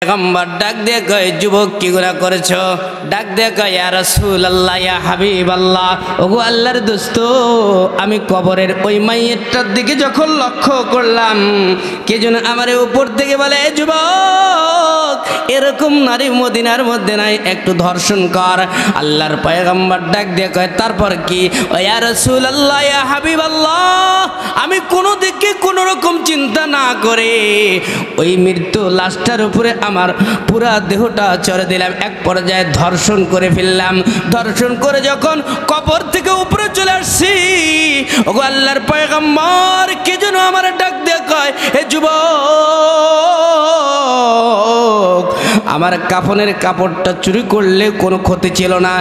पैगम्बर डाक दे कहे जुबक की गुनाह करेছো डाक दे कहे या রাসূলুল্লাহ या হাবিব আল্লাহ ওগো আল্লাহর দোস্ত আমি কবরের ওই মাইয়েরটার দিকে যখন লক্ষ্য করলাম কে যেন আমারে উপর থেকে বলে যুবক এরকম নারী মদিনার মধ্যে নাই একটু ধর্ষণ কর আল্লাহর পয়গম্বর ডাক দিয়ে কয় তারপর কি ও ইয়া রাসূলুল্লাহ ইয়া হাবিব আল্লাহ আমি কোনো দিকে কোনো রকম চিন্তা না করে ওই মৃত্যু লাশটার উপরে আমার পুরা দেহটা চড়ে দিলাম এক পর্যায়ে ধর্ষণ করে ফেললাম ধর্ষণ করে যখন কবর থেকে উপরে চলে আসছি ওগো আল্লাহর পয়গম্বর কে যেন আমার ডাক দিয়ে কয় হে যুবক আমার কাফনের কাপড়টা চুরি করলে কোনো ক্ষতি ছিল না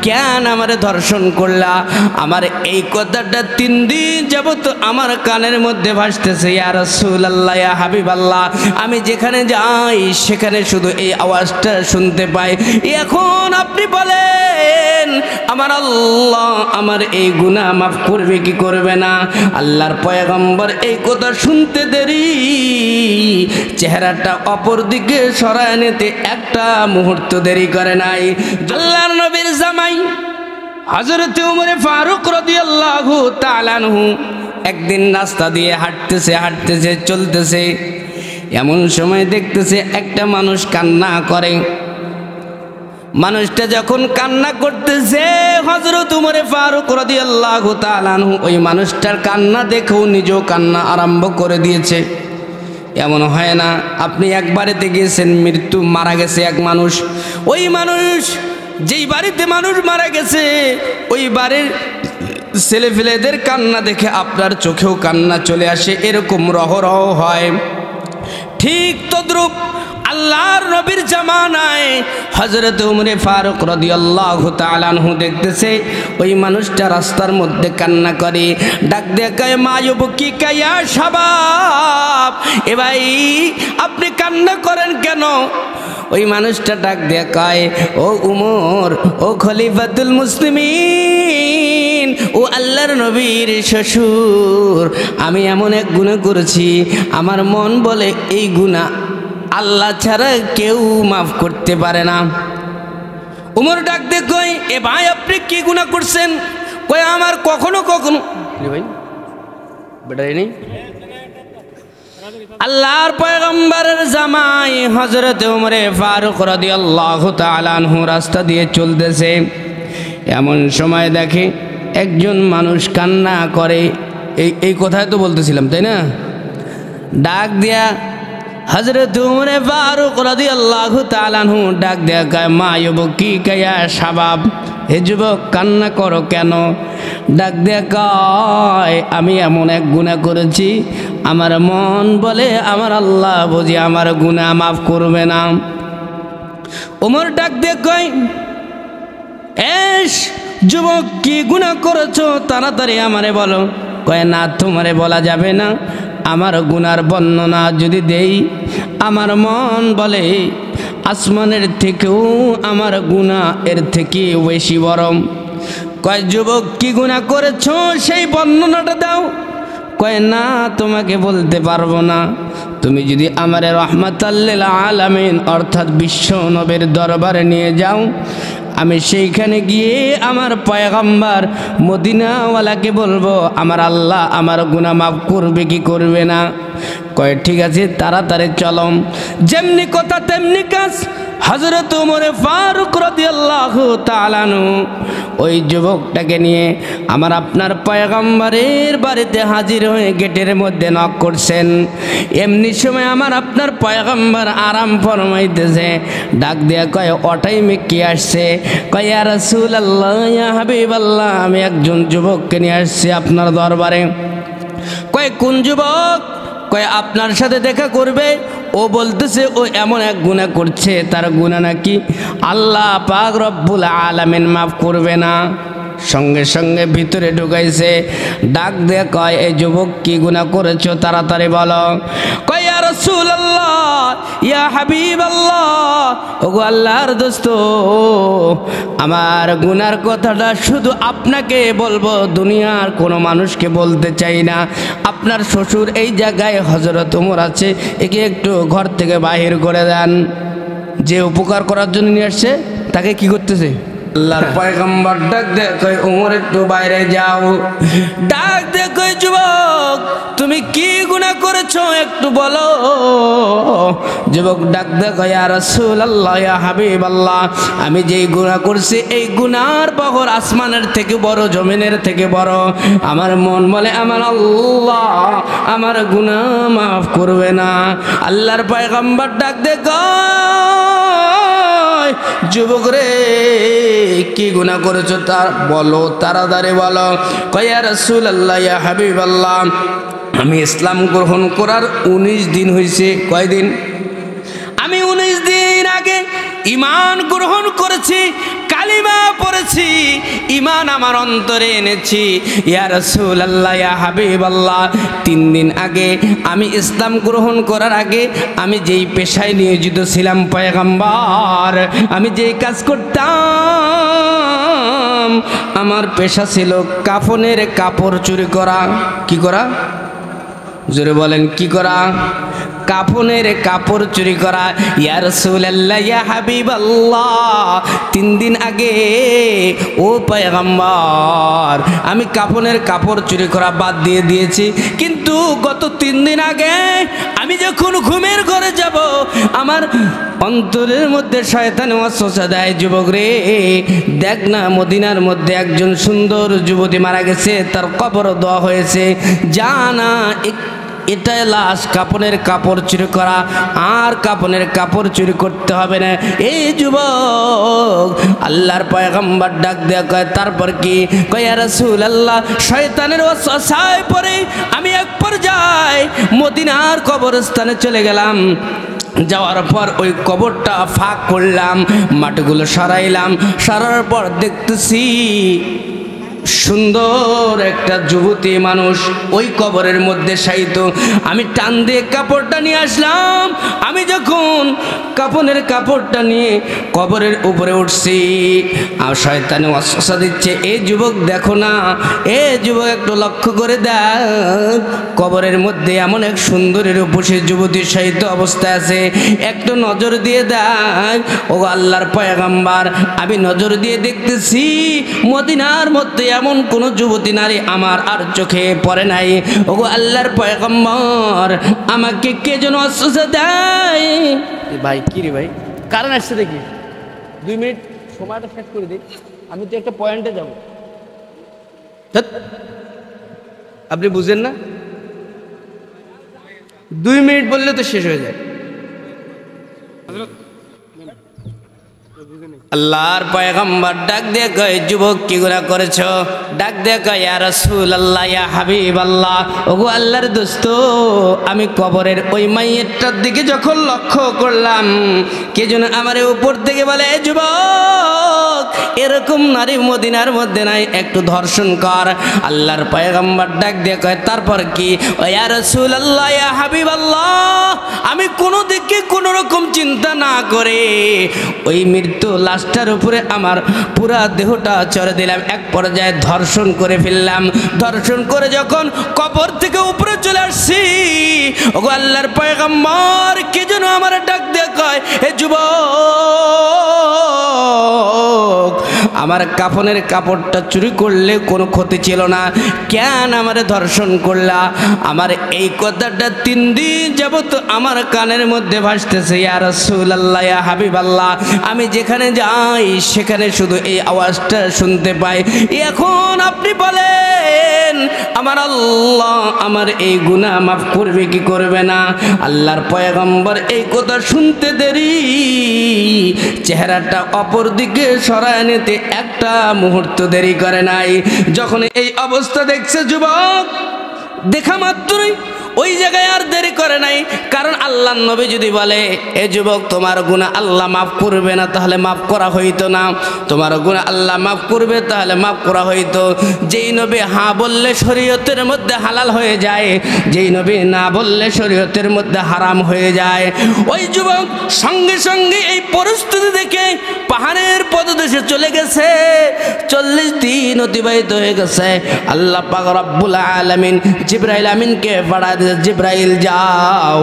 কেন আমারে ধর্ষণ করলা আমার এই কথাটা 3 দিন যাবত আমার কানের মধ্যে ভাসতেছে ইয়া রাসূলুল্লাহ ইয়া হাবিবাল্লাহ আমি যেখানে যাই সেখানে শুধু এই আওয়াজটা শুনতে পাই এখন আপনি বলেন আমার আল্লাহ আমার এই গুনাহ মাফ করবে কি করবে না আল্লাহর পয়গম্বর এই কথা শুনতে দেরি চেহারাটা অপর দিকে সরায় নিতে একটা মুহূর্ত দেরি করে নাই আল্লাহর নবীর জামাই হযরত ওমর ফারুক রাদিয়াল্লাহু তাআলা আনহু একদিন রাস্তা দিয়ে হাঁটতেছে চলতেছে এমন সময় দেখতেছে একটা মানুষ কান্না করে মানুষটা যখন কান্না করতেছে হযরত ওমর ফারুক রাদিয়াল্লাহু তাআলা আনহু ওই মানুষটার কান্না দেখেও নিজেও কান্না আরম্ভ করে দিয়েছে এমন হয় না আপনি একবারেতে গিয়েছেন মৃত্যু মারা গেছে এক মানুষ ওই মানুষ যেই বাড়িতে মানুষ মারা গেছে ওই বাড়ির ছেলেফেলেদের কান্না দেখে আপনার চোখেও কান্না চলে আসে এরকম রহরহ হয় ঠিক তদ্রূপ আল্লাহর নবীর জামানায় হযরত ওমর ফারুক রাদিয়াল্লাহু তাআলা আনহু দেখতেছে ওই মানুষটা রাস্তার মধ্যে কান্না করে ডাক দিয়ে কয় মা ইউবকি কায়া শাবাব এ ভাই আপনি কান্না করেন কেন ওই মানুষটা ডাক দিয়ে কয় ও উমর ও খলিফাতুল মুসলিমিন ও আল্লাহর নবীর শ্বশুর আমি এমন এক গুনাহ করেছি আমার মন বলে এই গুনাহ আল্লাহ ছাড়া কেউ মাফ করতে পারে না উমর ডাক দিয়ে কয় এ ভাই আপনি কি গুনাহ করছেন কয় আমার কখনো ভাই বেটাই নেই আল্লাহর পয়গম্বরের জামাই হযরত ওমর ফারুক রাদিয়াল্লাহু তাআলা আনহু রাস্তা দিয়ে চলতেছে এমন সময় দেখে একজন মানুষ কান্না করে এই কথাই তো বলতেছিলাম তাই না ডাক দিয়া হযরত ওমর ফারুক রাদিয়াল্লাহু তাআলা আনহু ডাক দিয়া কয় মা ইউবকি কায়া শাবাব হে যুবক কান্না করো কেন ডাক দিয়া কয় আমি এমন এক গুনাহ করেছি আমার মন বলে আমার আল্লাহ বুঝি আমার গুনাহ মাফ করবে না ওমর ডাক দিয়া কয় এস যুবক কি গুনাহ করেছো তাড়াতাড়ি আমারে বলো কয় না তোমারে বলা যাবে না আমার গুনার বর্ণনা যদি দেই আমার মন বলে আসমানের থেকেও আমার গুনাহ এর থেকে বেশি বড় কয় যুবক কি গুনাহ করেছো সেই বর্ণনাটা দাও কয় না তোমাকে বলতে পারবো না তুমি যদি আমারে রাহমাতাল লিল আলামিন অর্থাৎ বিশ্ব নবীর দরবারে নিয়ে যাও আমি সেইখানে গিয়ে আমার পয়গম্বর মদিনাওয়ালাকে বলবো আমার আল্লাহ আমার গুনাহ মাফ করবে কি করবে না কয় ঠিক আছে তাড়াতাড়ি চলো যেমনি কথা তেমনি কাজ হযরত ওমর ফারুক রাদিয়াল্লাহু তাআলা আনহু ওই যুবকটাকে নিয়ে আমার আপনার পয়গম্বরের বাড়িতে হাজির হয়ে গেটের মধ্যে নক করছেন এমনি সময় আমার আপনার পয়গম্বর আরাম ফরমাইতেছে ডাক দিয়া কয় ও টাইমে কি আসছে কয় ইয়া রাসূলুল্লাহ ইয়া হাবিবাল্লাহ আমি একজন যুবককে নিয়ে আসছি আপনার দরবারে কয় কোন যুবক কয় আপনার সাথে দেখা করবে ও বলতেছে ও এমন এক গুনাহ করছে তার গুনাহ নাকি আল্লাহ পাক রব্বুল আলামিন মাফ করবে না সঙ্গে সঙ্গে ভিতরে ঢুকাইছে ডাক দিয়ে কয় এই যুবক কি গুনাহ করেছো তাড়াতাড়ি বলো কয় ইয়া রাসূলুল্লাহ ইয়া হাবিবাল্লাহ ওগো আল্লাহর দোস্ত আমার গুনার কথাটা শুধু আপনাকে বলবো দুনিয়ার কোনো মানুষকে বলতে চাই না আপনার শ্বশুর এই জায়গায় হযরত ওমর আছে একে একটু ঘর থেকে বাহির করে দেন যে উপকার করার জন্য নিয়ে আসছে তাকে কি করতেছে? আল্লাহর পয়গম্বর ডাক দিয়ে কই ওমর একটু বাইরে যাও। ডাক দিয়ে কই যুবক তুমি কি গুনাহ করেছো একটু বলো। যুবক ডাক দিয়ে কই ইয়া রাসূলুল্লাহ ইয়া হাবিবাল্লাহ আমি যেই গুনাহ করছি এই গুনার বহর আসমানের থেকে বড় জমিনের থেকে বড়। আমার মন বলে আমার আল্লাহ আমার গুনাহ মাফ করবে না। আল্লাহর পয়গম্বর ডাক দিয়ে কই যুবক রে কি গুনাহ করেছো তা বলো, তাড়াতাড়ি বলো। কয় ইয়া রাসূলুল্লাহ ইয়া হাবিবাল্লাহ আমি ইসলাম গ্রহণ করার 19 দিন হয়েছে। কয়দিন? আমি 19 দিন আগে ঈমান গ্রহণ করেছি, কালিমা পড়েছি, ঈমান আমার অন্তরে এনেছি। ইয়া রাসূলুল্লাহ ইয়া হাবিবাল্লাহ 3 দিন আগে আমি ইসলাম গ্রহণ করার আগে আমি যেই পেশায় নিয়োজিত ছিলাম পয়গম্বর, আমি যেই কাজ করতাম আমার পেশা ছিল কাফনের কাপড় চুরি করা। কি করা? জোরে বলেন কি করা? কাফনের কাপড় চুরি করা। ইয়া রাসূলুল্লাহ ইয়া হাবিবাল্লাহ 3 দিন আগে ও পয়গম্বর আমি কাফনের কাপড় চুরি করা বাদ দিয়ে দিয়েছি, কিন্তু গত 3 দিন আগে আমি যখন ঘুমের ঘরে যাব আমার অন্তরের মধ্যে শয়তান ওয়াসওয়াসা দেয় যুবক রে দেখ না মদিনার মধ্যে একজন সুন্দর যুবতী মারা গেছে, তার কবর দেওয়া হয়েছে, জানা এটাই লাশ, কাপনের কাপড় চুরি করা, আর কাপনের কাপড় চুরি করতে হবে না। এই যুবক আল্লাহর পয়গম্বর ডাক দেয়া কয় তারপর কি? কয় ইয়া রাসূলুল্লাহ শয়তানের ওয়াসওয়াসায় পড়ে আমি এক পর্যায়ে মদিনার কবরস্থানে চলে গেলাম। যাওয়ার পর ওই কবরটা ফাঁক করলাম, মাটিগুলো সরাইলাম, সরার পর দেখতেছি সুন্দর একটা যুবতী মানুষ ওই কবরের মধ্যে শায়িত। আমি টান দিয়ে কাপড়টা নিয়ে আসলাম। আমি যখন কাপনের কাপড়টা নিয়ে কবরের উপরে উঠছি আর শয়তানে ওয়াসওয়াসা দিচ্ছে, এই যুবক দেখো না, এ যুবক একটু লক্ষ্য করে দেখ কবরের মধ্যে এমন এক সুন্দরীর উপসে যুবতী শায়িত অবস্থায় আছে, একটু নজর দিয়ে দেখ। ও আল্লাহর পয়গম্বর আমি নজর দিয়ে দেখতেছি মদিনার মধ্যে এমন কোন যুবতী নারী আমার আর চোখে পড়ে নাই। ওগো আল্লাহর পয়গম্বর আমাকে কে যেন ওয়াসওয়াসা দেয়। ভাই কি রে ভাই কারণ আসছে দেখি 2 মিনিট সময়টা শেষ করে দিই, আমি তো একটা পয়েন্টে যাব। আপনি বুঝেন না 2 মিনিট বললে তো শেষ হয়ে যায়। আল্লাহর পয়গম্বর ডাক দিয়ে কয় যুবক কি গুনাহ করেছো? ডাক দিয়ে কয় ইয়া রাসূলুল্লাহ ইয়া হাবিবাল্লাহ ওগো আল্লাহর দোস্ত আমি কবরের ওই মাইয়েরটার দিকে যখন লক্ষ্য করলাম কে যেন আমারে উপর থেকে বলে এ যুবক এরকম নারী মদিনার মধ্যে নাই, একটু ধর্ষণ কর। আল্লাহর পয়গম্বর ডাক দিয়ে কয় তারপর কি? ও ইয়া রাসূলুল্লাহ ইয়া হাবিবাল্লাহ আমি কোনো দিকে কোনো রকম চিন্তা না করে ওই মৃত্যু লাশটার উপরে আমার পুরা দেহটা চড়ে দিলাম, এক পর্যায়ে ধর্ষণ করে ফেললাম। ধর্ষণ করে যখন কবর থেকে উপরে চলে আসছি ওগো আল্লাহর পয়গম্বর কে যেন আমার ডাক দিয়ে কয় এ যুবক আমার কাফনের কাপড়টা চুরি করলে কোনো ক্ষতি ছিল না, কেন আমারে ধর্ষণ করলা? আমার এই কথাটা 3 দিন যাবত আমার কানের মধ্যে ভাসতেছে। ইয়া রাসূলুল্লাহ ইয়া হাবিবাল্লাহ আমি যেখানে যাই সেখানে শুধু এই আওয়াজটা শুনতে পাই। এখন আপনি বলেন আমার আল্লাহ আমার এই গুনাহ মাফ করবে কি করবে না? আল্লাহর পয়গম্বর এই কথা শুনতে দেরি চেহারাটা অপর দিকে সরায় নিতে একটা মুহূর্ত দেরি করে নাই। যখন এই অবস্থা দেখছে যুবক দেখা মাত্রই ওই জায়গায় আর দেরি করে নাই, কারণ আল্লাহর নবী যদি বলে এ যুবক তোমার গুনাহ আল্লাহ মাফ করবে না তাহলে মাফ করা হইতো না, তোমার গুনাহ আল্লাহ মাফ করবে তাহলে মাফ করা হইতো। যেই নবী হ্যাঁ বললে শরীয়তের মধ্যে হালাল হয়ে যায়, যেই নবী না বললে শরীয়তের মধ্যে হারাম হয়ে যায়। ওই যুবক সঙ্গে সঙ্গে এই পরিস্থিতি দেখে পাহাড়ের পদদেশে চলে গেছে। 40 দিন অতিবাহিত হয়ে গেছে। আল্লাহ পাক রব্বুল আলামিন জিবরাইল আমিনকে পাঠায় ডাকতেছে, জিব্রাইল যাও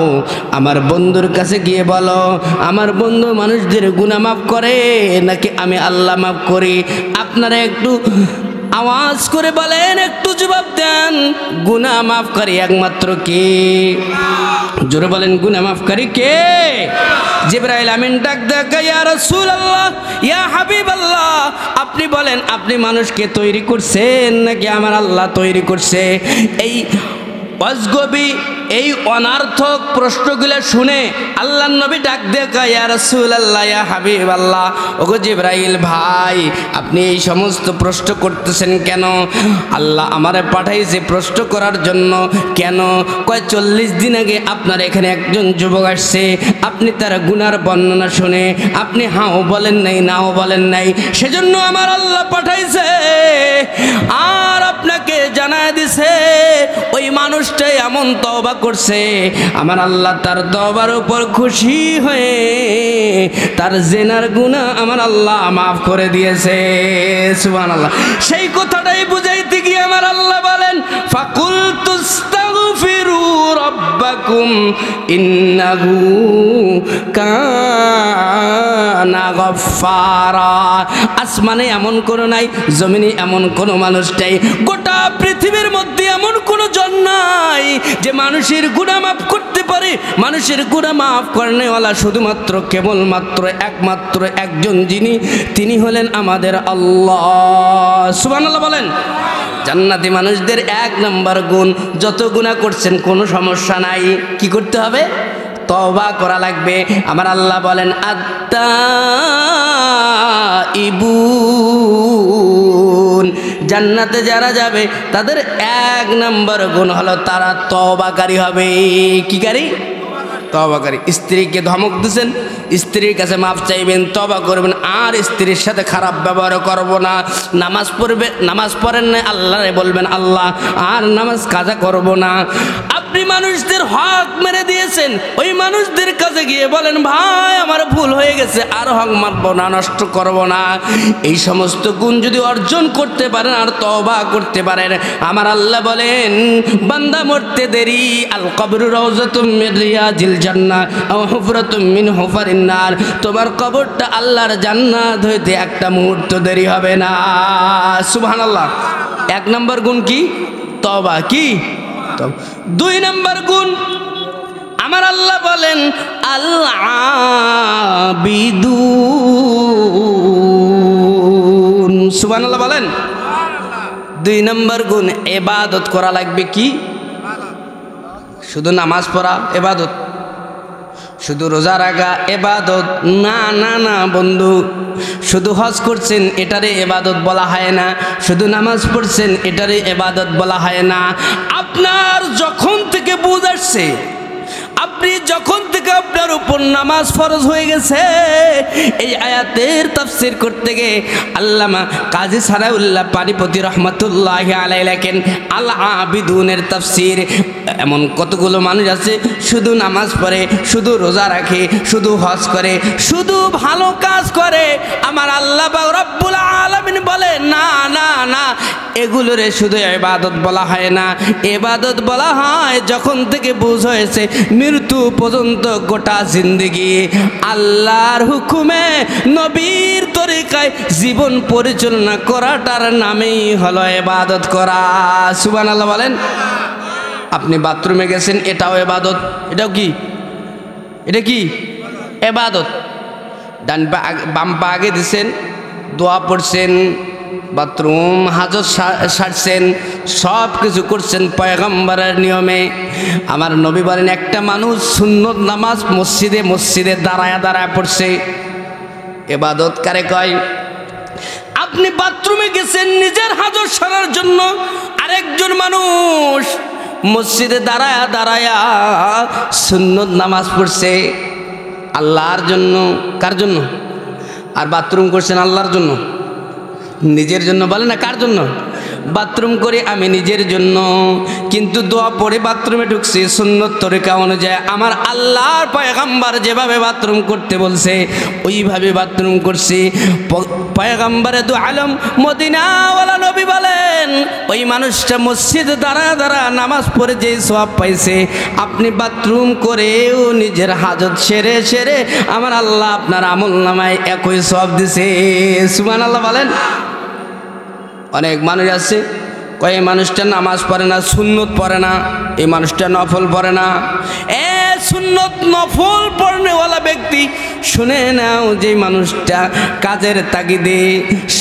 আমার বন্ধুর কাছে গিয়ে বলো আমার বন্ধু মানুষদের গুনাহ মাফ করে নাকি আমি আল্লাহ মাফ করি। আপনারা একটু আওয়াজ করে বলেন, একটু জবাব দেন, গুনাহ মাফকারী একমাত্র কে? জোরে বলেন, গুনাহ মাফকারী কে? জিবরাইল আমিন ডাক দেখা, ইয়া রাসূলুল্লাহ, ইয়া হাবিবাল্লাহ, আপনি বলেন আপনি মানুষকে তৈরি করছেন নাকি আমার আল্লাহ তৈরি করছে? এই অজগবি এই অনার্থক প্রশ্নগুলো শুনে আল্লাহর নবী ডাক দেখা, ইয়া রাসূলুল্লাহ, ইয়া হাবিবাল্লাহ, ওগো জিবরাইল ভাই আপনি এই সমস্ত প্রশ্ন করতেছেন কেন? আল্লাহ আমারে পাঠাইছে প্রশ্ন করার জন্য। কেন? কয় 40 দিন আগে আপনার এখানে একজন যুবক আসছে, আপনি তার গুনার বর্ণনা শুনে আপনি হাও বলেন নাই, নাও বলেন নাই, সেজন্য আমার আল্লাহ পাঠাইছে আর আপনাকে জানায় দিছে ওই মানুষটাই এমন তওবা করছে, আমার আল্লাহ তার তওবার উপর খুশি হয়ে তার জিনার গুনাহ আমার আল্লাহ মাফ করে দিয়েছে। সুবহানাল্লাহ। সেই কথাটাই বুঝাইতে গিয়ে আমার আল্লাহ বলেন, ফাকুলতুস্তাগফিরু রাব্বাকুম ইন্নাহু কানা গফফারা। আসমানে এমন কোনো নাই, জমিনে এমন কোনো মানুষ নাই, গোটা পৃথিবীর মধ্যে এমন কোনো জন নাই যে মানুষের গুনাহ মাফ করতে পারে। মানুষের গুনাহ মাফ করনেওয়ালা শুধুমাত্র কেবলমাত্র একমাত্র একজন, তিনি হলেন আমাদের আল্লাহ। সুবহানাল্লাহ বলেন। জান্নাতি মানুষদের 1 নম্বর গুণ, যত গুনাহ করছেন কোনো সমস্যা নাই, কি করতে হবে? তওবা করা লাগবে। আমার আল্লাহ বলেন, আত্তাইবুন, জান্নাতে যারা যাবে তাদের 1 নম্বর গুণ হলো তারা তওবাকারী হবে। কি কারী? তওবাকারী। স্ত্রীকে ধমক দিয়েছেন, স্ত্রীর কাছে মাফ চাইবেন, তওবা করবেন, আর স্ত্রীর সাথে খারাপ ব্যবহার করব না। নামাজ পড়বে, নামাজ পড়েন না, আল্লাহরে বলবেন আল্লাহ আর নামাজ কাজা করব না। আপনি মানুষদের হক মেরে দিয়েছেন, ওই মানুষদের কাছে গিয়ে বলেন ভাই আমার ভুল হয়ে গেছে, আর হক মারব না, নষ্ট করব না। এই সমস্ত গুণ যদি অর্জন করতে পারেন আর তওবা করতে পারেন, আমার আল্লাহ বলেন বান্দা মরতে দেরি, আল কবরু রাউযাতুম মিন রিয়াজিল জান্নাহ আও হুফরাতুম মিন হুফারিন নার, তোমার কবরটা আল্লাহর জান্নাত হইতে একটা মুহূর্ত দেরি হবে না। সুবহানাল্লাহ। 1 নম্বর গুণ কি? তওবা। কি? 2 নম্বর গুণ আমার আল্লাহ বলেন আল আবিদুন। সুবহানাল্লাহ বলেন। 2 নম্বর গুণ ইবাদত করা লাগবে। কি? শুধু নামাজ পড়া ইবাদত, শুধু রোজা রাখা ইবাদত না, না না বন্ধু। শুধু হজ করছেন এটারে ইবাদত বলা হয় না, শুধু নামাজ পড়ছেন এটারে ইবাদত বলা হয় না। আপনার যখন থেকে বুঝ আসছে, আপনি যখন থেকে আপনার উপর নামাজ ফরজ হয়ে গেছে, এই আয়াতের তাফসীর করতে গিয়ে আল্লামা কাজী সানাউল্লাহ পানিপতি রহমাতুল্লাহি আলাইহি লেখেন আল আবিদুনের তাফসীর। এমন কতগুলো মানুষ আছে শুধু নামাজ পড়ে, শুধু রোজা রাখে, শুধু হজ করে, শুধু ভালো কাজ করে, আমার আল্লাহ পাক রব্বুল আলামিন বলে না না না, এগুলোরে শুধু ইবাদত বলা হয় না। ইবাদত বলা হয় যখন থেকে বুঝ হয়েছে মৃত্যু পর্যন্ত গোটা জিন্দেগি আল্লাহর হুকুমে নবীর তরিকায় জীবন পরিচালনা করাটার নামেই হলো ইবাদত করা। সুবহানাল্লাহ বলেন। আপনি বাথরুমে গেছেন, এটাও ইবাদত। এটাও কি? এটা কি? ইবাদত। ডান পা বাম পা আগে দিছেন, দোয়া পড়ছেন, বাথরুম হাজত সারছেন, সব কিছু করছেন পয়গম্বরের নিয়মে। আমার নবী বলেন একটা মানুষ সুন্নত নামাজ মসজিদে মসজিদে দাঁড়ায় দাঁড়ায় পড়ছে, ইবাদত কারে কয়? আপনি বাথরুমে গেছেন নিজের হাজত সারার জন্য, আরেকজন মানুষ মসজিদে দাঁড়ায়া দাঁড়ায়া সুন্নত নামাজ পড়ছে আল্লাহর জন্য। কার জন্য? আর বাথরুম করছেন আল্লাহর জন্য, নিজের জন্য বলে না, কার জন্য? বাথরুম করি আমি নিজের জন্য, কিন্তু দোয়া পড়ে বাথরুমে ঢুকছি সুন্নত তরিকা অনুযায়ী। আমার আল্লাহর পয়গম্বর যেভাবে বাথরুম করতে বলছে ওইভাবে বাথরুম করছি। পয়গম্বরে দু আলম মদিনাওয়ালা নবী বলেন, ওই মানুষটা মসজিদে দাঁড়া নামাজ পড়ে যে সওয়াব পাইছে, আপনি বাথরুম করেও নিজের হাজত সেরে আমার আল্লাহ আপনার আমল নামায় একই সওয়াব দিছে। সুবহানাল্লাহ বলেন। অনেক মানুষ আছে কয় মানুষটা নামাজ পড়ে না, সুন্নত পড়ে না, এই মানুষটা নফল পড়ে না। সুন্নত নফল পড়নেওয়ালা ব্যক্তি শুনে নাও, যে মানুষটা কাজের তাগিদে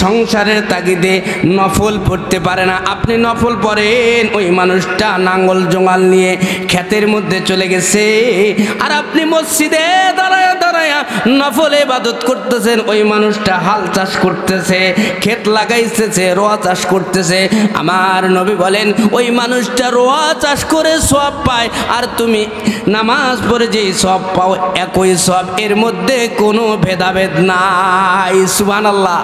সংসারের তাগিদে নফল পড়তে পারে না, আপনি নফল পড়েন, ওই মানুষটা নাঙ্গল জোঙাল নিয়ে ক্ষেতের মধ্যে চলে গেছে, আর আপনি মসজিদে দাঁড়ায় নফল ইবাদত করতেছেন, ওই মানুষটা হাল চাষ করতেছে, ক্ষেত লাগাইতেছে, রোয়া চাষ করতেছে। আমার নবী বলেন, ওই মানুষটা রোয়া চাষ করে সওয়াব পায়, আর তুমি নামাজ পড়ে যেই সওয়াব পাও একই সওয়াব, এর মধ্যে কোনো ভেদাভেদ নাই। সুবহানাল্লাহ।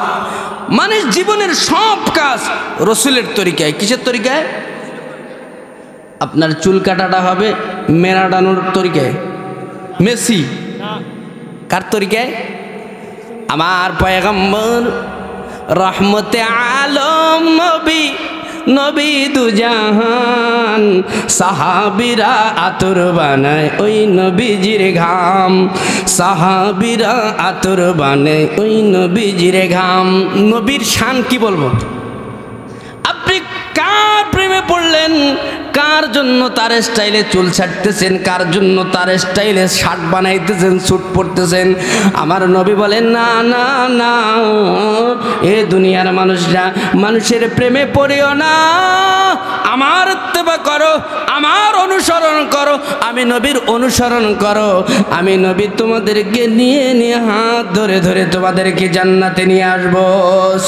মানে জীবনের সব কাজ রসুলের তরিকায়। কিসের তরিকায়? আপনার চুল কাটাটা হবে মেরাডানোর তরিকায়, মেসি কার তরিকায়? আমার পয়গম্বর রহমতে আলম নবী, নবী দুজাহান, সাহাবীরা আতর বানায় ওই নবীজির ঘাম, সাহাবীরা আতর বানায় ওই নবীজির ঘাম। নবীর শান কি বলবো? আপনি কার প্রেমে পড়লেন? কার জন্য তার স্টাইলে চুল ছাড়তেছেন? কার জন্য তার স্টাইলে শার্ট বানাইতেছেন, স্যুট পরতেছেন? আমার নবী বলেন, না না না, এ দুনিয়ার মানুষরা মানুষের প্রেমে পড়িও না, আমার ইত্তেবা করো, আমার অনুসরণ করো, আমি নবীর অনুসরণ করো। আমি নবী তোমাদেরকে নিয়ে হাত ধরে তোমাদেরকে জান্নাতে নিয়ে আসবো।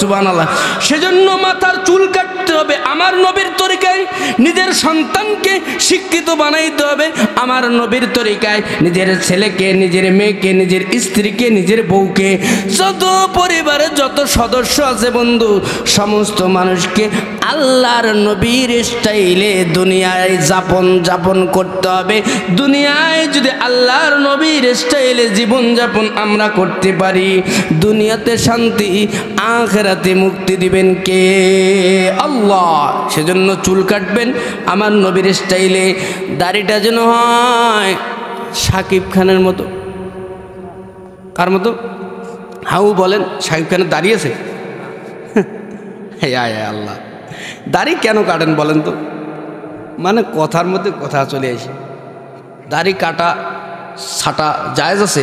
সুবহানাল্লাহ। সেজন্য মাথার চুল কাটতে হবে আমার নবীর তরিকায়, নিজের সন্তানকে শিক্ষিত বানাইতে হবে আমার নবীর তরিকায়, নিজের ছেলেকে, নিজের মেয়েকে, নিজের স্ত্রীকে, নিজের বউকে, যত পরিবারে যত সদস্য আছে বন্ধু, সমস্ত মানুষকে আল্লাহর নবীর স্টাইলে দুনিয়ায় যাপন করতে হবে। দুনিয়ায় যদি আল্লাহর নবীর স্টাইলে জীবন যাপন আমরা করতে পারি, দুনিয়াতে শান্তি, আখিরাতে মুক্তি দিবেন কে? আল্লাহ। সেজন্য চুল কাটবেন আমার নবীর স্টাইলে, দাড়িটা যেন হয় শাকিব খানের মতো। কার মতো? হাউ বলেন, শাকিব খানের দাড়ি আছে? আল্লাহ, দাড়ি কেন কাটেন বলেন তো? মানে কথার মধ্যে কথা চলে আসে। দাড়ি কাটা ছাটা জায়েজ আছে?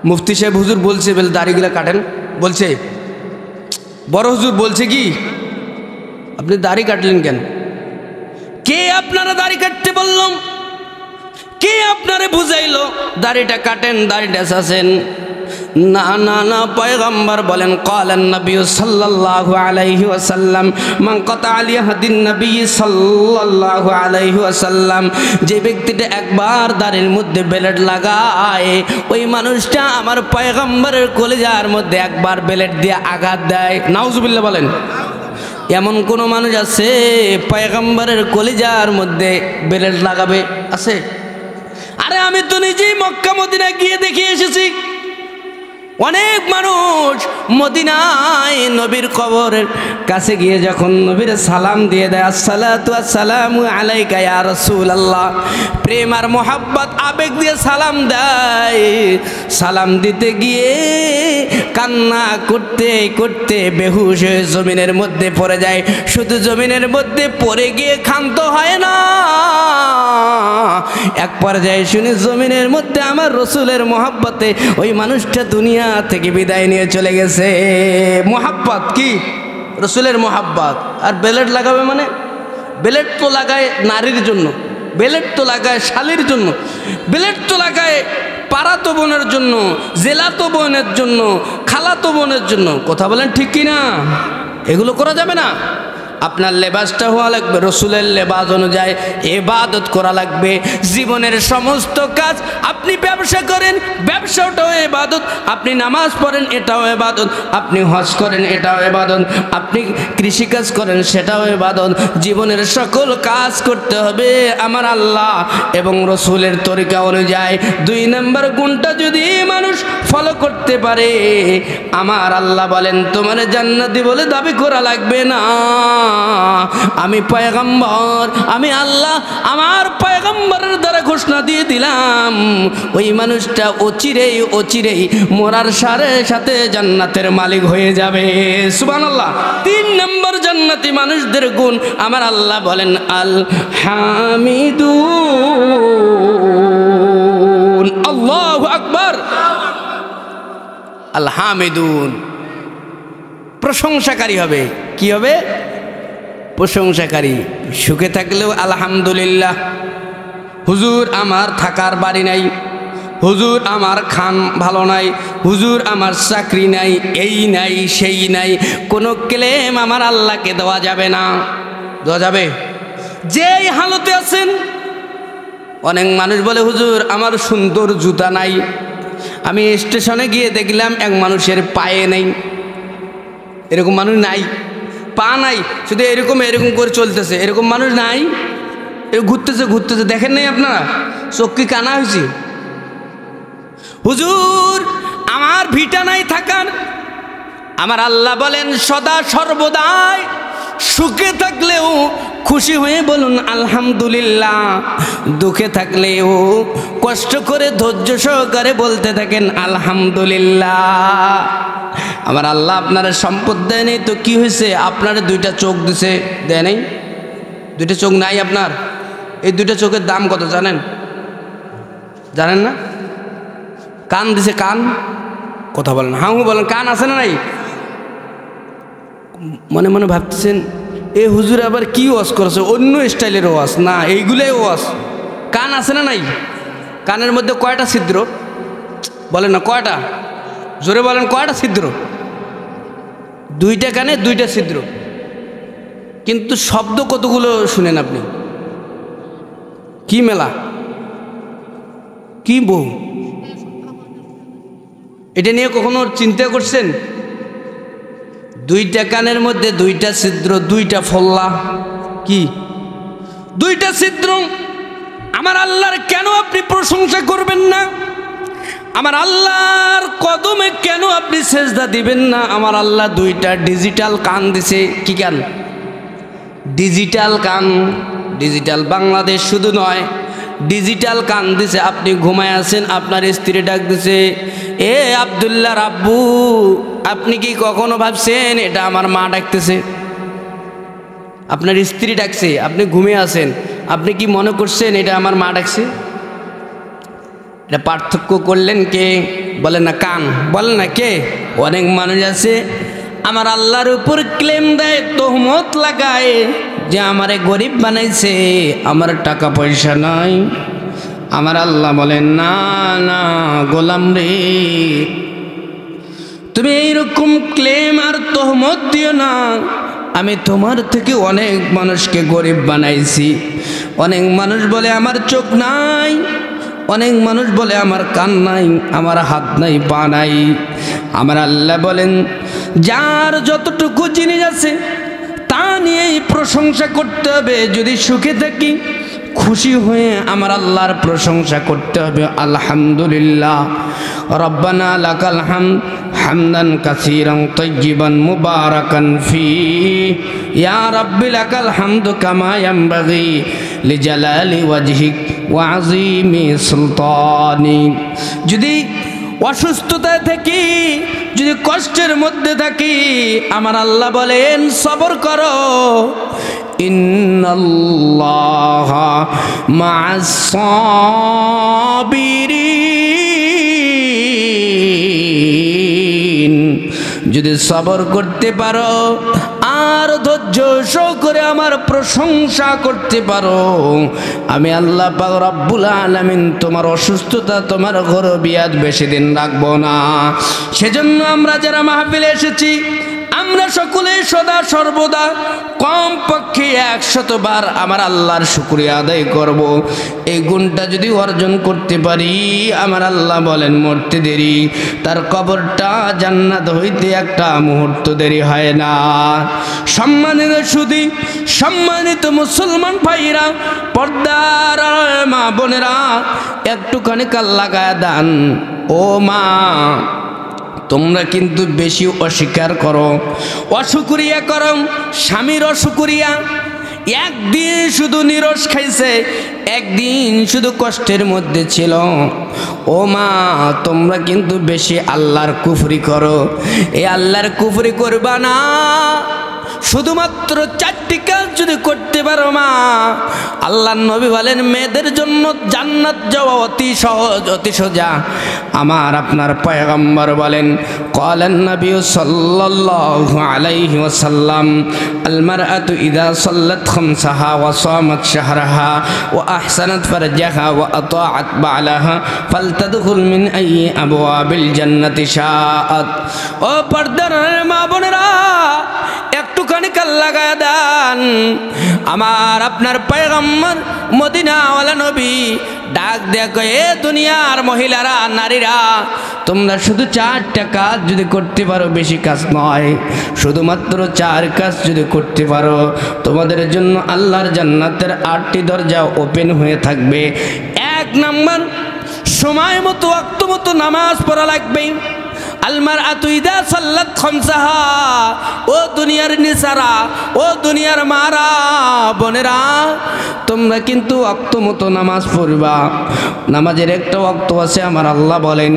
মুফতি সাহেব হুজুর বলছে বলে দাড়িগুলা কাটেন বলছে? বড় হুজুর বলছে কি আপনি দাড়ি কাটলেন কেন? কে আপনারা দাড়ি কাটতে বললাম? কে আপনারে বুঝাইলো দাড়িটা কাটেন, দাড়িটা চাচেন? না না না, পয়গম্বর বলেন, ক্বালান নবী সাল্লাল্লাহু আলাইহি ওয়াসাল্লাম, মান কাতা আলিয়াদিন নবী সাল্লাল্লাহু আলাইহি ওয়াসাল্লাম, যে ব্যক্তিটা একবার দাড়ির মধ্যে বেলেট লাগায়, ওই মানুষটা আমার পয়গম্বরের কলিজার মধ্যে একবার বেলেট দিয়ে আঘাত দেয়। নাউজুবিল্লাহ বলেন। এমন কোন মানুষ আছে পয়গম্বরের কলিজার মধ্যে বেলেট লাগাবে? আছে? আরে আমি তো নিজেই মক্কা মদিনা গিয়ে দেখে এসেছি। অনেক মানুষ মদিনায় নবীর কবরের কাছে গিয়ে যখন নবীর সালাম দিয়ে দেয়, আসসালাতু আসসালামু আলাইকা ইয়া রাসূলুল্লাহ, প্রেম আর মোহাব্বত আবেগ দিয়ে সালাম দেয়। সালাম দিতে গিয়ে কান্না করতে করতে বেহুশ হয়ে জমিনের মধ্যে পড়ে যায়। শুধু জমিনের মধ্যে পড়ে গিয়ে ক্ষান্ত হয় না, এক পর্যায়ে শুনে জমিনের মধ্যে আমার রসুলের মোহাব্বতে ওই মানুষটা দুনিয়া থেকে বিদায় নিয়ে চলে গেছে। মোহাব্বত কি? রসুলের মোহাব্বত। আর বেলেট লাগাবে মানে? বেলেট তো লাগায় নারীর জন্য, বেলেট তো লাগায় শালীর জন্য, বেলেট তো লাগায় পাড়াতো বোনের জন্য, জেলাতো বোনের জন্য, খালাতো বোনের জন্য। কথা বলেন ঠিক কি না? এগুলো করা যাবে না। আপনার লেবাসটা হওয়া লাগবে রসুলের লেবাস অনুযায়ী, ইবাদত করা লাগবে। জীবনের সমস্ত কাজ, আপনি ব্যবসা করেন, ব্যবসাটাও ইবাদত, আপনি নামাজ পড়েন, এটাও ইবাদত, আপনি হজ করেন, এটাও ইবাদত, আপনি কৃষিকাজ করেন, সেটাও ইবাদত। জীবনের সকল কাজ করতে হবে আমার আল্লাহ এবং রসুলের তরিকা অনুযায়ী। 2 নম্বর গুণটা যদি মানুষ ফলো করতে পারে, আমার আল্লাহ বলেন তোমার জান্নাতি বলে দাবি করা লাগবে না। আমি পয়গম্বর, আমি আল্লাহ আমার পয়গম্বরের দ্বারা ঘোষণা দিয়ে দিলাম, ওই মানুষটা অচিরেই মরার সাথে জান্নাতের মালিক হয়ে যাবে। সুবহানাল্লাহ। 3 নম্বর জান্নাতি মানুষদের গুণ আমার আল্লাহ বলেন আল হামিদুন। আল্লাহু আকবার। আল হামিদুন, প্রশংসাকারী হবে। কি হবে? প্রশংসাকারী। সুখে থাকলেও আলহামদুলিল্লাহ। হুজুর আমার থাকার বাড়ি নাই, হুজুর আমার খান ভালো নাই, হুজুর আমার চাকরি নাই, এই নাই সেই নাই, কোনো ক্লেম আমার আল্লাহকে দেওয়া যাবে না। দেওয়া যাবে? যেই হালতে আছেন। অনেক মানুষ বলে হুজুর আমার সুন্দর জুতা নাই, আমি স্টেশনে গিয়ে দেখলাম এক মানুষের পায়ে নেই। এরকম মানুষ নাই, পা নাই, শুধু এরকম করে চলতেছে, এরকম মানুষ নাই। ঘুরতেছে, দেখেন নাই আপনারা? চোখ কি কানা হয়েছে? হুজুর আমার ভিটা নাই থাকার। আমার আল্লাহ বলেন সদা সর্বদাই সুখে থাকলেও খুশি হয়ে বলুন আলহামদুলিল্লাহ, দুঃখে থাকলেও কষ্ট করে ধৈর্য সহকারে বলতে থাকেন আলহামদুলিল্লাহ। আমার আল্লাহ আপনার সম্পদ দেয় নেই তো কি হয়েছে? আপনার 2টা চোখ দিছে, দেয় নেই? 2টা চোখ নাই আপনার? এই 2টা চোখের দাম কত জানেন? জানেন না? কান দিছে, কান, কথা বলেন, হাউ বলেন, কান আছে না নাই? মনে মনে ভাবতেছেন এ হুজুর আবার কি ওয়াজ করেছে, অন্য স্টাইলের ওয়াজ না, এইগুলাই ওয়াজ। কান আছে না নাই? কানের মধ্যে কয়টা ছিদ্র বলেন না? কয়টা? জোরে বলেন, কয়টা ছিদ্র? 2টা কানে 2টা ছিদ্র, কিন্তু শব্দ কতগুলো শুনেন আপনি? কি মেলা, কি বউ, এটা নিয়ে কখনো চিন্তা করছেন? 2টা কানের মধ্যে 2টা ছিদ্র, 2টা ফল্লা, কি 2টা ছিদ্র। আমার আল্লাহর কেন আপনি প্রশংসা করবেন না? আমার আল্লাহর কদমে কেন আপনি সেজদা দিবেন না? আমার আল্লাহ 2টা ডিজিটাল কান দিছে। কি কান? ডিজিটাল কান। ডিজিটাল বাংলাদেশ শুধু নয়, ডিজিটাল কান দিছে। আপনি ঘুমায় আছেন, আপনার স্ত্রী ডাক দিছে, এ আব্দুল্লাহ রাব্বু, আপনি কি কখনো ভাবছেন এটা আমার মা ডাকতেছে? আপনার স্ত্রী ডাকছে, আপনি ঘুমিয়ে আছেন, আপনি কি মনে করছেন এটা আমার মা ডাকছে? এটা পার্থক্য করলেন কে? বলেন না কান, বলেন না কে? অনেক মানুষ আছে আমার আল্লাহর উপর ক্লেম দেয়, তোহমত লাগায় যে আমারে গরিব বানাইছে, আমার টাকা পয়সা নাই। আমার আল্লাহ বলেন না না গোলাম রে, তুমি এইরকম ক্লেম আর তোহমত দিও না। আমি তোমার থেকে অনেক মানুষকে গরিব বানাইছি। অনেক মানুষ বলে আমার চোখ নাই, অনেক মানুষ বলে আমার কান নাই, আমার হাত নাই, পা নাই। আমার আল্লাহ বলেন যার যতটুকু জিনিস আছে তা নিয়েই প্রশংসা করতে হবে। যদি সুখে থাকি খুশি হয়ে আমার আল্লাহর প্রশংসা করতে হবে। আলহামদুলিল্লাহ রব্বানা লাকাল হামদ হামদান কাসীরান তাইয়িবান মুবারাকান ফি ইয়া রাব্বি লাকাল হামদু কামা ইয়ানবাগি লিজালালি ওয়াজহিক ওয়া আযীমি সুলতানি। যদি অসুস্থতায় থাকি, যদি কষ্টের মধ্যে থাকি, আমার আল্লাহ বলেন সবর করো, ইন্নাল্লাহা মা'আস সাবিরিন। যদি সবর করতে পারো আর ধৈর্য সহকারে আমার প্রশংসা করতে পারো, আমি আল্লাহ পাক রব্বুল আলামিন তোমার অসুস্থতা, তোমার গরবিয়াত বেশি দিন রাখবো না। সেজন্য আমরা যারা মাহফিলে এসেছি, আমরা সকলে সদা সর্বদা কমপক্ষে 100 বার আমার আল্লাহর শুকরিয়া আদায় করব। এই গুণটা যদি অর্জন করতে পারি, আমার আল্লাহ বলেন মরতে দেরি, তার কবরটা জান্নাত হইতে একটা মুহূর্ত দেরি হয় না। সম্মানিত সুধী, সম্মানিত মুসলমান ভাইরা, পর্দার মা বোনেরা, একটুখানি কাল লাগায় দান। ও মা, তোমরা কিন্তু বেশি অস্বীকার করো, অশুকরিয়া করো, স্বামীর অশুকরিয়া। একদিন শুধু নিরস খাইছে, একদিন শুধু কষ্টের মধ্যে ছিল। ও মা, তোমরা কিন্তু বেশি আল্লাহর কুফরি করো। এই আল্লাহর কুফরি করবা না। শুধুমাত্র 4টি কাজ যদি করতে পারো মা, আল্লাহর নবী বলেন মেয়েদের জন্য জান্নাত যাওয়া অতি সহজ, অতি সোজা। আমার আপনার পয়গম্বর বলেন, ক্বালান নবী সাল্লাল্লাহু আলাইহি ওয়াসাল্লাম, আল মারআতু ইযা সাল্লাত খামসাহা ওয়া সামাত শাহরাহা ওয়া আহসানাত ফারজাহা ওয়া আতাআত বালাহা ফালতাদখুল মিন আইয়ি আবওয়াবিল জান্নাতি শাআত। ও পর্দার মা বোনেরা, একটুখানি কাল লাগায় দেন। আমার আপনার পয়গম্বর মদিনাওয়ালা নবী ডাক দেখো, এ দুনিয়ার মহিলারা, নারীরা, তোমরা শুধু 4টা কাজ যদি করতে পারো, বেশি কাজ নয়, শুধুমাত্র 4 কাজ যদি করতে পারো, তোমাদের জন্য আল্লাহর জান্নাতের 8টি দরজা ওপেন হয়ে থাকবে। 1 নাম্বার, সময় মতো ওয়াক্ত মতো নামাজ পড়া লাগবে। আলমারআতু ইযা সাল্লাত খামসাহা, ও দুনিয়ার নিসারা, ও দুনিয়ার মারা বোনেরা, তোমরা কিন্তু ওয়াক্ত মতো নামাজ পড়বা। নামাজের একটা ওয়াক্ত আছে, আমার আল্লাহ বলেন,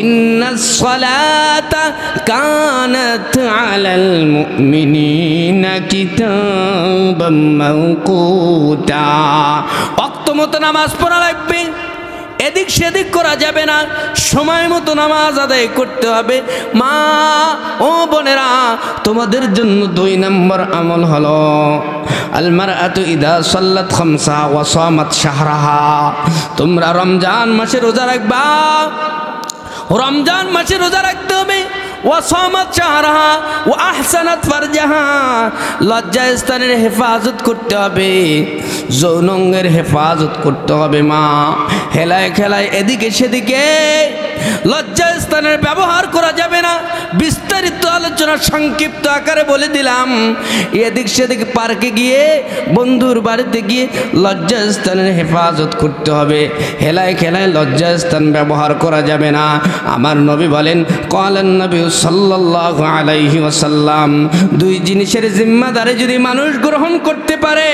ইন্নাস সালাতা কানাত আলাল মুমিনিনা কিতাবাম মাওকুতা। ওয়াক্ত মতো নামাজ পড়া লাগবে, এদিক সেদিক করা যাবে না, সময় মতো নামাজ আদায় করতে হবে। মা ও বোনেরা, তোমাদের জন্য 2 নম্বর আমল হলো আল মারআতু ইযা সাল্লাত খামসা ওয়া সামাত শাহরাহা। তোমরা রমজান মাসে রোজা রাখবা, রমজান মাসে রোজা রাখতে হবে। ওয়া সামাত শাহরাহা ওয়া আহসানাত ফারজাহা, লজ্জা স্থানের হেফাজত করতে হবে, যৌনাঙ্গের হেফাজত করতে হবে। মা, হেলায় খেলায় এদিকে সেদিকে লজ্জা স্থানের ব্যবহার করা যাবে না। বিস্তারিত আলোচনা সংক্ষিপ্ত আকারে বলে দিলাম। এদিক সেদিক পার্কে গিয়ে, বন্ধুর বাড়িতে গিয়ে লজ্জা স্থানের হেফাজত করতে হবে। হেলায় খেলায় লজ্জা স্থান ব্যবহার করা যাবে না। আমার নবী বলেন, ক্বালান নবী সাল্লাল্লাহু আলাইহি ওয়াসাল্লাম, 2 জিনিসের জিম্মাদারি যদি মানুষ গ্রহণ করতে পারে,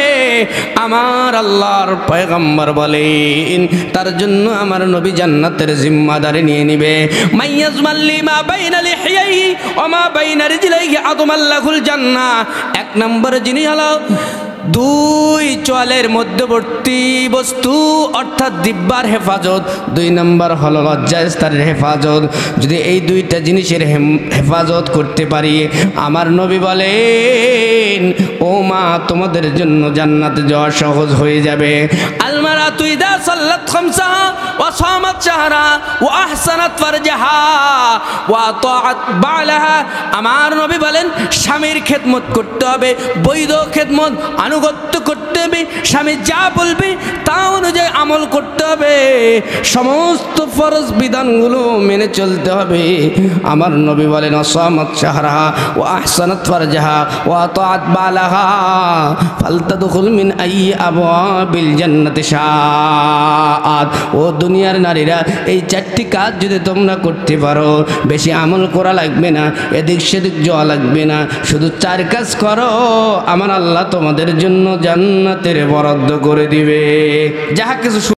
আমার আল্লাহর পয়গম্বর বলেন, তার জন্য আমার নবী জান্নাতের জিম্মাদারি নিয়ে নিবে। মাইয়াজমাল্লি মা বাইনা লিহিয়াইহি ওয়া মা বাইনা রিজলাইহি আদমাল্লাহুল জান্নাহ। 1 নম্বর জিনিস হলো 2 চোয়ালের মধ্যবর্তী বস্তু, অর্থাৎ দিব্যার হেফাজত। 2 নম্বর হলো লজ্জাস্থানের হেফাজত। যদি এই 2টা জিনিসের হেফাজত করতে পারি, আমার নবী বলেন, ও মা, তোমাদের জন্য জান্নাতে যাওয়া সহজ হয়ে যাবে। আল মারআতু ইযা সাল্লাত খামসাহা ওয়া সামাত শাহরাহা ওয়া আহসানাত ফারজাহা ওয়া আতাআত বালাহা। আমার নবী বলেন, স্বামীর খেদমত করতে হবে, বৈধ খেদমত, আনুগত্য করতে হবে, স্বামী যা বলবে তা অনুযায়ী আমল করতে হবে, সমস্ত ফরজ বিধানগুলো মেনে চলতে হবে। আমার নবী বলেন, সামাত শাহরাহা ওয়া আহসানাত ফারজাহা ওয়া আতাআত বালাহা ফালতাদখুল মিন আইয়ি আবওয়াবিল জান্নাতি শাআত। ও দুনিয়ার নারীরা, এই 4টি কাজ যদি তোমরা করতে পারো, বেশি আমল করা লাগবে না, এদিক সেদিক যাওয়া লাগবে না, শুধু 4 কাজ করো, আমার আল্লাহ তোমাদের জন্য জান্নাতের বরাদ্দ করে দিবে। যাহা কিছু